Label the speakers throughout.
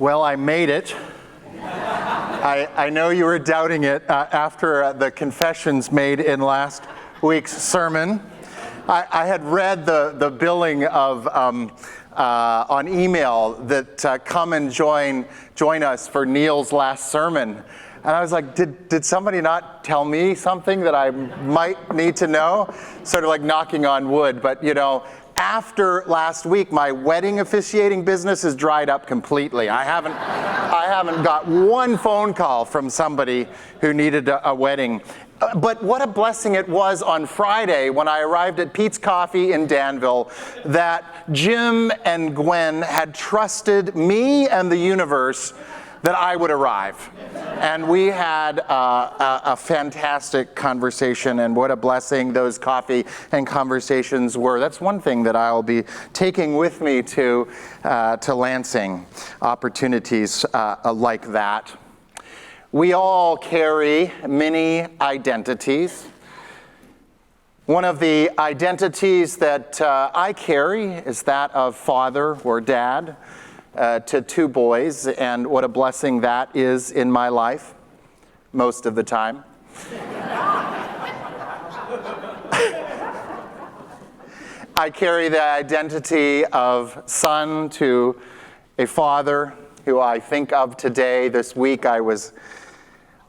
Speaker 1: Well, I made it. I know you were doubting it after the confessions made in last week's sermon. I had read the billing of on email that come and join us for Neal's last sermon. And I was like, did somebody not tell me something that I might need to know? Sort of like knocking on wood, but you know, after last week, my wedding officiating business is dried up completely. I haven't got one phone call from somebody who needed a wedding. But what a blessing it was on Friday when I arrived at Pete's Coffee in Danville that Jim and Gwen had trusted me and the universe that I would arrive. And we had a fantastic conversation, and what a blessing those coffee and conversations were. That's one thing that I'll be taking with me to Lansing, opportunities like that. We all carry many identities. One of the identities that I carry is that of father or dad to two boys, and what a blessing that is in my life, most of the time. I carry the identity of son to a father who I think of today. This week I was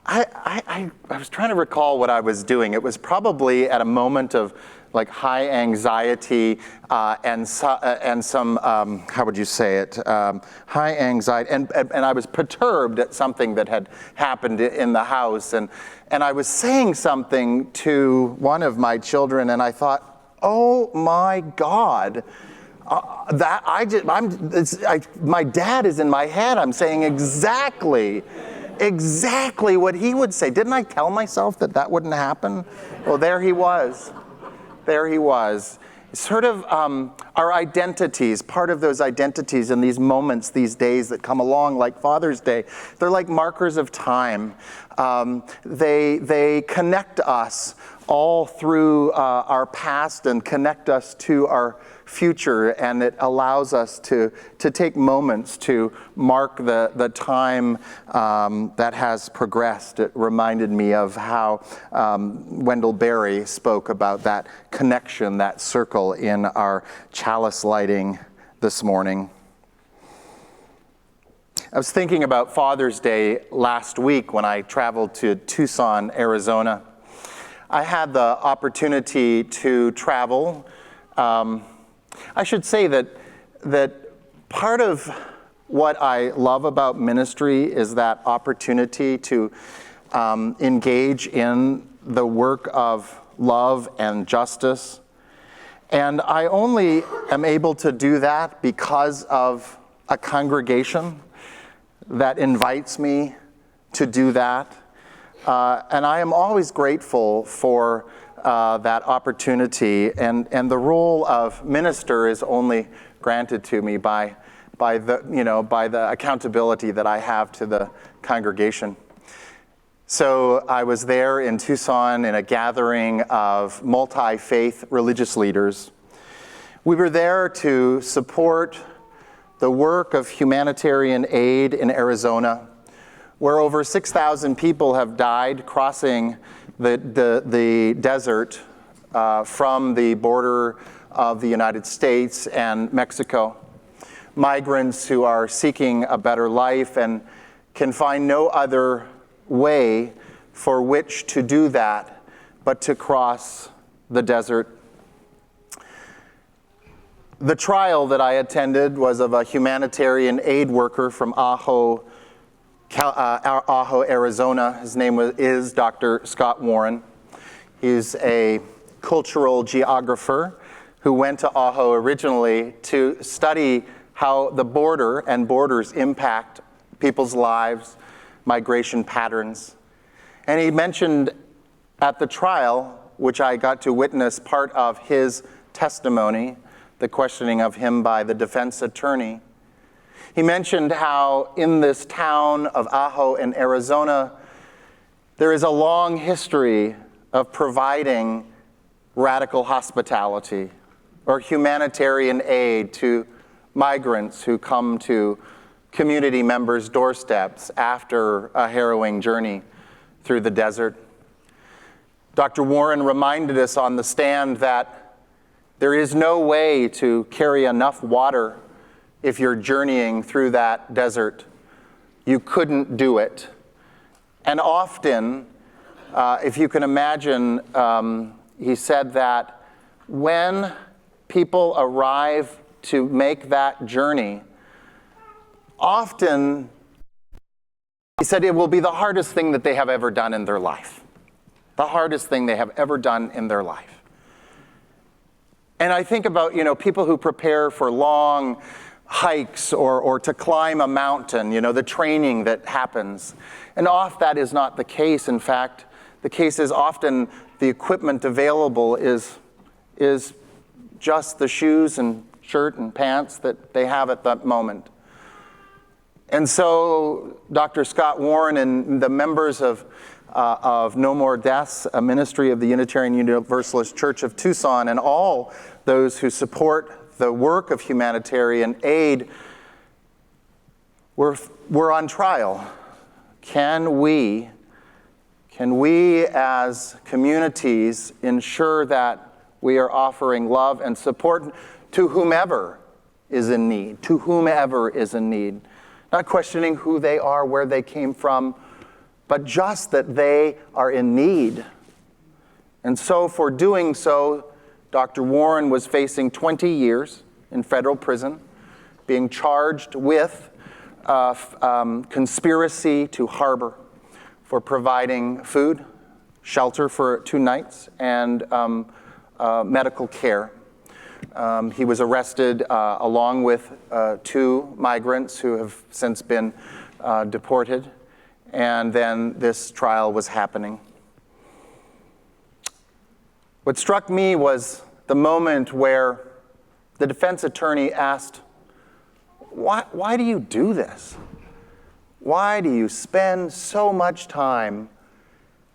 Speaker 1: trying to recall what I was doing. It was probably at a moment of like high anxiety and some how would you say it? High anxiety, and I was perturbed at something that had happened in the house, and I was saying something to one of my children, and I thought, oh my God. My dad is in my head. I'm saying exactly what he would say. Didn't I tell myself that wouldn't happen? Well, there he was. Sort of our identities, part of those identities in these moments, these days that come along, like Father's Day, they're like markers of time. They connect us all through our past and connect us to our future, and it allows us to take moments to mark the time that has progressed. It reminded me of how Wendell Berry spoke about that connection, that circle in our chalice lighting this morning. I was thinking about Father's Day last week when I traveled to Tucson, Arizona. I had the opportunity to travel. I should say that part of what I love about ministry is that opportunity to engage in the work of love and justice. And I only am able to do that because of a congregation that invites me to do that. And I am always grateful for that opportunity, and the role of minister is only granted to me by the accountability that I have to the congregation. So I was there in Tucson in a gathering of multi-faith religious leaders. We were there to support the work of humanitarian aid in Arizona, where over 6,000 people have died crossing the desert from the border of the United States and Mexico. Migrants who are seeking a better life and can find no other way for which to do that but to cross the desert. The trial that I attended was of a humanitarian aid worker from Ajo, Arizona. His name is Dr. Scott Warren. He's a cultural geographer who went to Ajo originally to study how the border and borders impact people's lives, migration patterns. And he mentioned at the trial, which I got to witness part of his testimony, the questioning of him by the defense attorney. He mentioned how in this town of Ajo in Arizona, there is a long history of providing radical hospitality or humanitarian aid to migrants who come to community members' doorsteps after a harrowing journey through the desert. Dr. Warren reminded us on the stand that there is no way to carry enough water if you're journeying through that desert. You couldn't do it. And often, if you can imagine, he said that when people arrive to make that journey, often, he said, it will be the hardest thing that they have ever done in their life. The hardest thing they have ever done in their life. And I think about, people who prepare for long hikes or to climb a mountain, the training that happens. And often that is not the case. In fact, the case is often the equipment available is just the shoes and shirt and pants that they have at that moment. And so Dr. Scott Warren and the members of No More Deaths, a ministry of the Unitarian Universalist Church of Tucson, and all those who support the work of humanitarian aid, we're on trial. Can we as communities ensure that we are offering love and support to whomever is in need, Not questioning who they are, where they came from, but just that they are in need. And so for doing so, Dr. Warren was facing 20 years in federal prison, being charged with conspiracy to harbor for providing food, shelter for 2 nights, and medical care. He was arrested along with 2 migrants who have since been deported, and then this trial was happening. What struck me was the moment where the defense attorney asked, why do you do this? Why do you spend so much time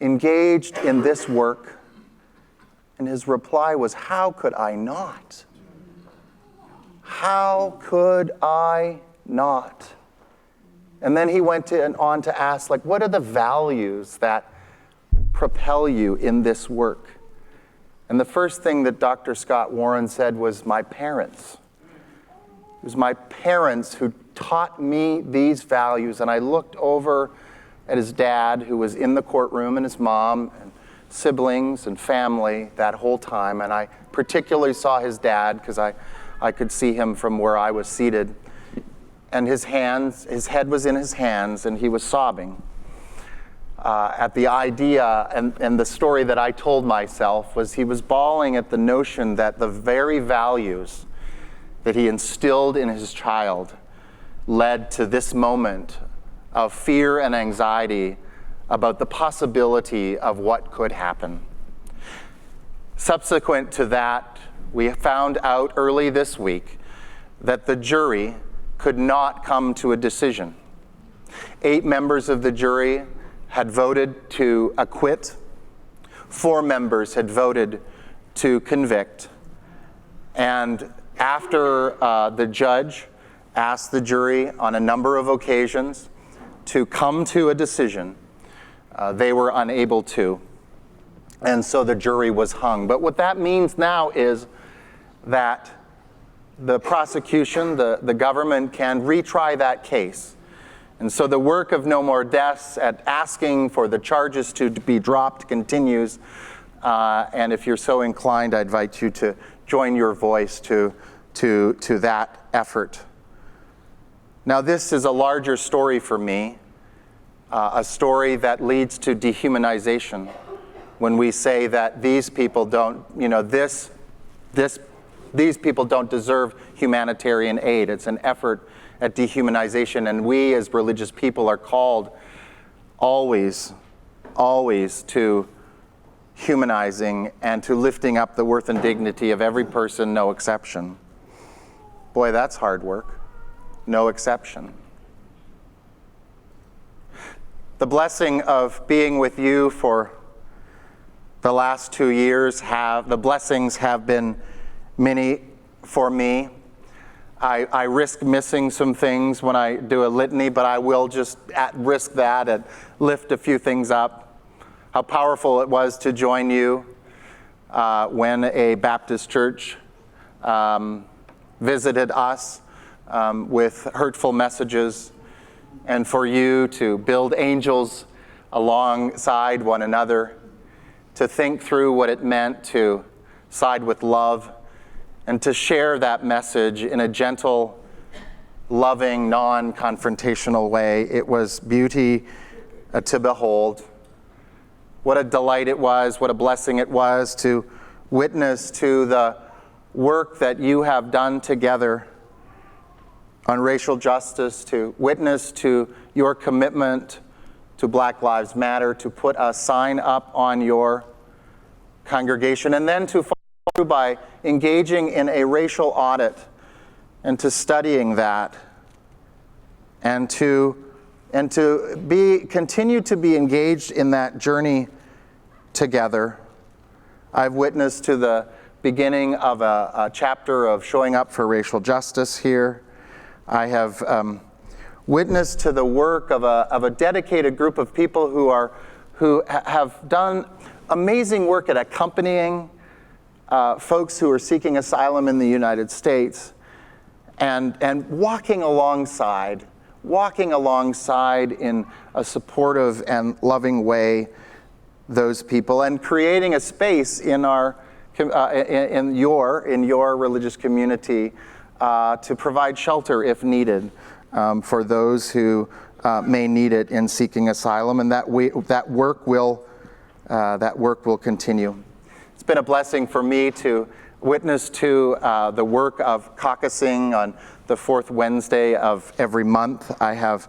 Speaker 1: engaged in this work? And his reply was, how could I not? How could I not? And then he went on to ask, what are the values that propel you in this work? And the first thing that Dr. Scott Warren said was, my parents. It was my parents who taught me these values. And I looked over at his dad, who was in the courtroom, and his mom, and siblings and family that whole time. And I particularly saw his dad because I could see him from where I was seated. And his head was in his hands, and he was sobbing at the idea, and the story that I told myself was he was bawling at the notion that the very values that he instilled in his child led to this moment of fear and anxiety about the possibility of what could happen. Subsequent to that, we found out early this week that the jury could not come to a decision. 8 members of the jury had voted to acquit. 4 members had voted to convict. And after the judge asked the jury on a number of occasions to come to a decision, they were unable to. And so the jury was hung. But what that means now is that the prosecution, the government, can retry that case. And so the work of No More Deaths at asking for the charges to be dropped continues. And if you're so inclined, I invite you to join your voice to that effort. Now, this is a larger story for me, a story that leads to dehumanization. When we say that these people don't, these people don't deserve humanitarian aid. It's an effort at dehumanization, and we as religious people are called always to humanizing and to lifting up the worth and dignity of every person, no exception. Boy, that's hard work. No exception. The blessing of being with you for the last 2 years the blessings have been many for me. I risk missing some things when I do a litany, but I will just risk that and lift a few things up. How powerful it was to join you when a Baptist church visited us with hurtful messages, and for you to build angels alongside one another, to think through what it meant to side with love, and to share that message in a gentle, loving, non-confrontational way. It was beauty to behold. What a delight it was, what a blessing it was to witness to the work that you have done together on racial justice, to witness to your commitment to Black Lives Matter, to put a sign up on your congregation, and then to follow through by engaging in a racial audit and to studying that, and to continue to be engaged in that journey together. I've witnessed to the beginning of a chapter of showing up for racial justice here. I have witnessed to the work of a dedicated group of people who have done amazing work at accompanying folks who are seeking asylum in the United States, and walking alongside in a supportive and loving way those people, and creating a space in your religious community to provide shelter if needed for those who may need it in seeking asylum, and that work will continue. It's been a blessing for me to witness to the work of caucusing on the fourth Wednesday of every month. I have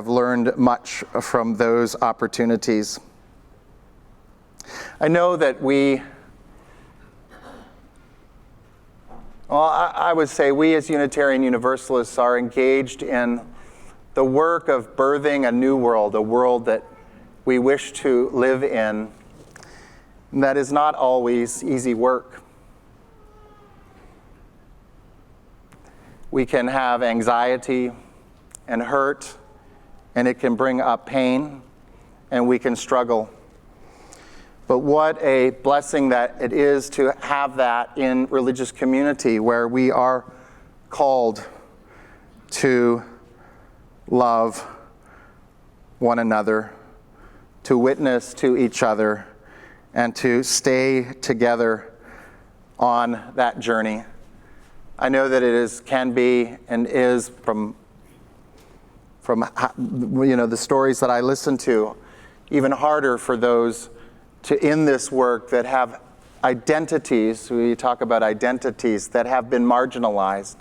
Speaker 1: learned much from those opportunities. I know that I would say we as Unitarian Universalists are engaged in the work of birthing a new world, a world that we wish to live in. And that is not always easy work. We can have anxiety and hurt, and it can bring up pain, and we can struggle. But what a blessing that it is to have that in religious community, where we are called to love one another, to witness to each other, and to stay together on that journey. I know that it can be and is from the stories that I listen to, even harder for those in this work that have identities. We talk about identities that have been marginalized.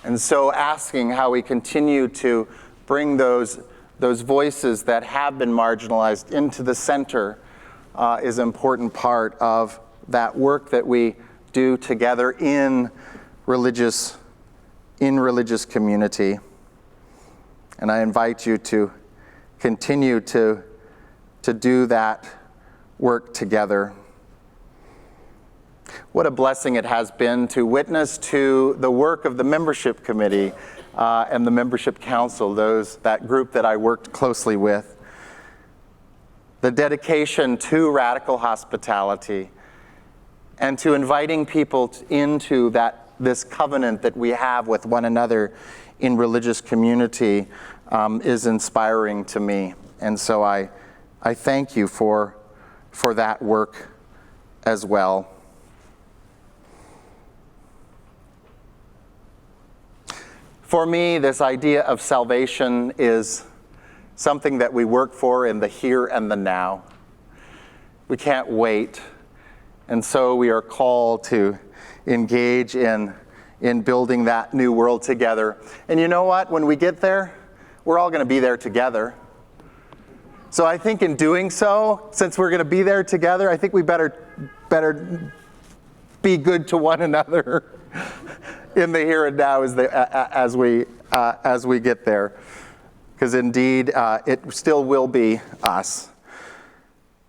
Speaker 1: And so asking how we continue to bring those voices that have been marginalized into the center is an important part of that work that we do together in religious community. And I invite you to continue to do that work together. What a blessing it has been to witness to the work of the membership committee and the membership council, that group that I worked closely with. The dedication to radical hospitality and to inviting people into this covenant that we have with one another in religious community is inspiring to me. And so I thank you for that work as well. For me, this idea of salvation is something that we work for in the here and the now. We can't wait. And so we are called to engage in building that new world together. And you know what? When we get there, we're all going to be there together. So I think in doing so, since we're going to be there together, I think we better be good to one another in the here and now as we get there. Because indeed, it still will be us.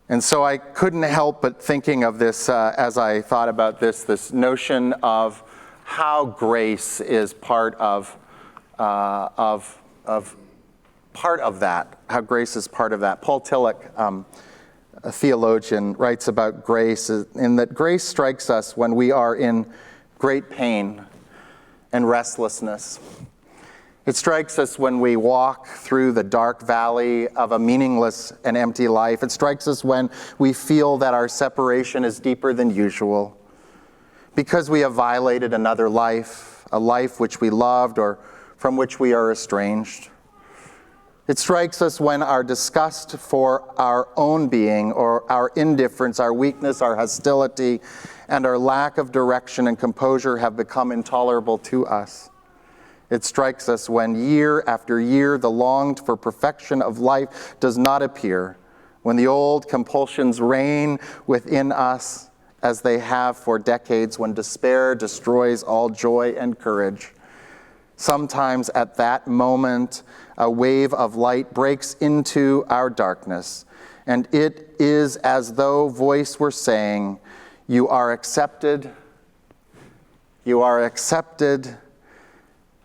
Speaker 1: And so I couldn't help but thinking of this as I thought about this notion of how grace is part of that. How grace is part of that. Paul Tillich, a theologian, writes about grace in that grace strikes us when we are in great pain and restlessness. It strikes us when we walk through the dark valley of a meaningless and empty life. It strikes us when we feel that our separation is deeper than usual because we have violated another life, a life which we loved or from which we are estranged. It strikes us when our disgust for our own being or our indifference, our weakness, our hostility, and our lack of direction and composure have become intolerable to us. It strikes us when year after year the longed for perfection of life does not appear, when the old compulsions reign within us as they have for decades, when despair destroys all joy and courage. Sometimes at that moment, a wave of light breaks into our darkness, and it is as though voice were saying, "You are accepted, you are accepted,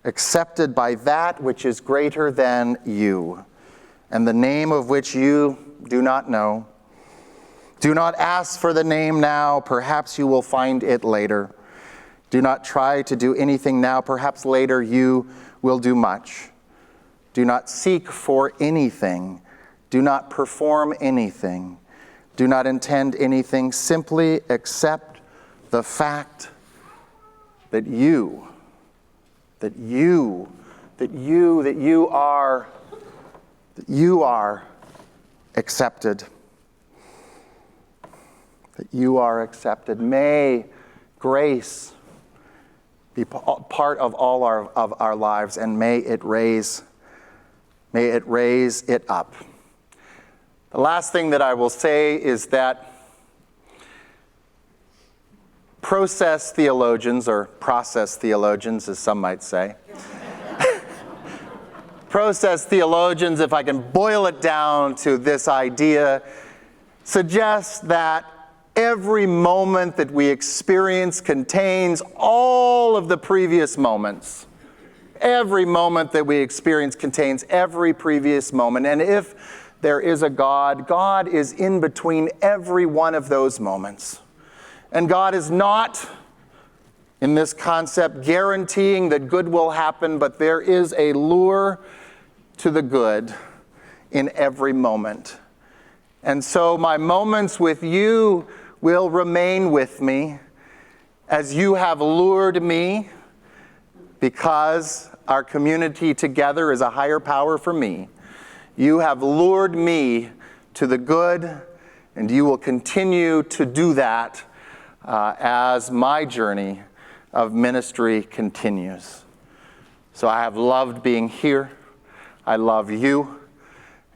Speaker 1: accepted by that which is greater than you, and the name of which you do not know. Do not ask for the name now, perhaps you will find it later. Do not try to do anything now, perhaps later you will do much. Do not seek for anything. Do not perform anything. Do not intend anything. Simply accept the fact that you are accepted. That you are accepted. May grace be part of all of our lives, and may it raise it up. The last thing that I will say is that process theologians, or process theologians as some might say, process theologians, if I can boil it down to this idea, suggest that every moment that we experience contains all of the previous moments. Every moment that we experience contains every previous moment. And if there is a God, God is in between every one of those moments. And God is not, in this concept, guaranteeing that good will happen, but there is a lure to the good in every moment. And so my moments with you will remain with me as you have lured me, because our community together is a higher power for me. You have lured me to the good, and you will continue to do that as my journey of ministry continues. So I have loved being here. I love you,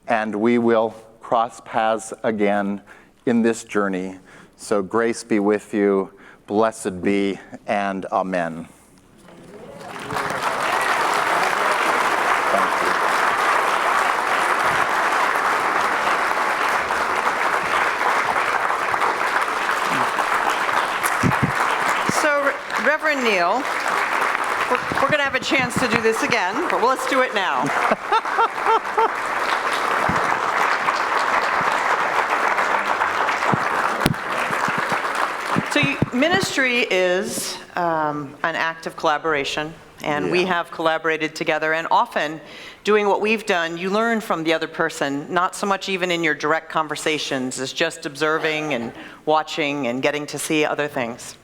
Speaker 1: and we will cross paths again in this journey. So grace be with you, blessed be, and amen.
Speaker 2: Reverend Neal, we're going to have a chance to do this again, but let's do it now. So ministry is an act of collaboration, and we have collaborated together, and often doing what we've done, you learn from the other person, not so much even in your direct conversations, as just observing and watching and getting to see other things.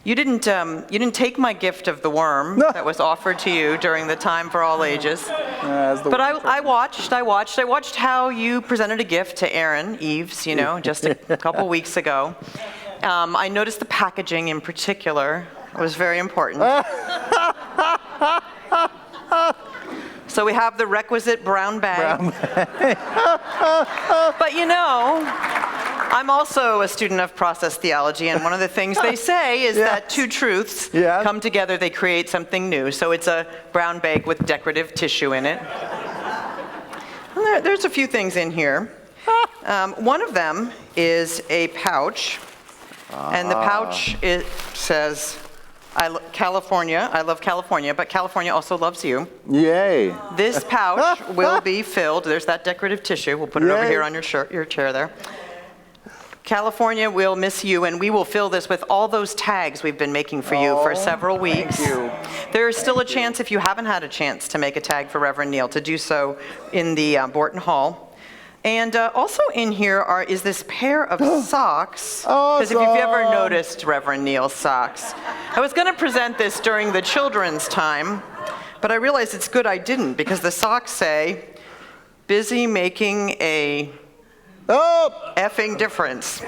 Speaker 2: You didn't take my gift of the worm that was offered to you during the Time for All Ages. But I watched how you presented a gift to Aaron Eves, just a couple weeks ago. I noticed the packaging in particular was very important. So we have the requisite brown bag. But I'm also a student of process theology, and one of the things they say is that two truths come together, they create something new. So it's a brown bag with decorative tissue in it. And there's a few things in here. One of them is a pouch, and the pouch, it says, California, I love California, but California also loves you.
Speaker 1: Yay.
Speaker 2: This pouch will be filled, there's that decorative tissue, we'll put it over
Speaker 1: Yay.
Speaker 2: here on your chair there. California will miss you, and we will fill this with all those tags we've been making for you for several weeks.
Speaker 1: Thank you.
Speaker 2: There is still a chance, if you haven't had a chance to make a tag for Reverend Neal, to do so in the Borton Hall. And also in here is this pair of socks, because if you've ever noticed Reverend Neal's socks. I was going to present this during the children's time, but I realized it's good I didn't, because the socks say, busy making a effing difference.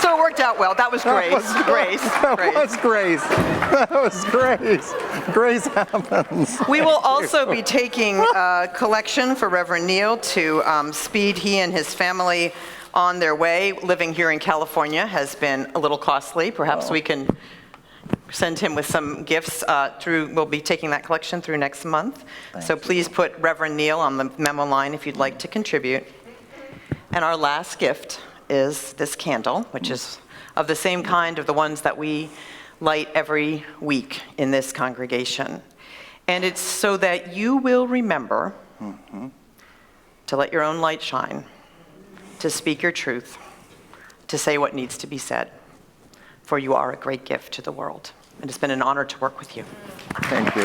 Speaker 2: So it worked out well. That was Grace.
Speaker 1: That was Grace. That was Grace. Grace happens.
Speaker 2: We will also be taking a collection for Reverend Neal to speed he and his family on their way. Living here in California has been a little costly. Perhaps we can send him with some gifts we'll be taking that collection through next month. So please put Reverend Neal on the memo line if you'd like to contribute. And our last gift is this candle, which is of the same kind of the ones that we light every week in this congregation. And it's so that you will remember to let your own light shine, to speak your truth, to say what needs to be said. For you are a great gift to the world. And it's been an honor to work with you.
Speaker 1: Thank you.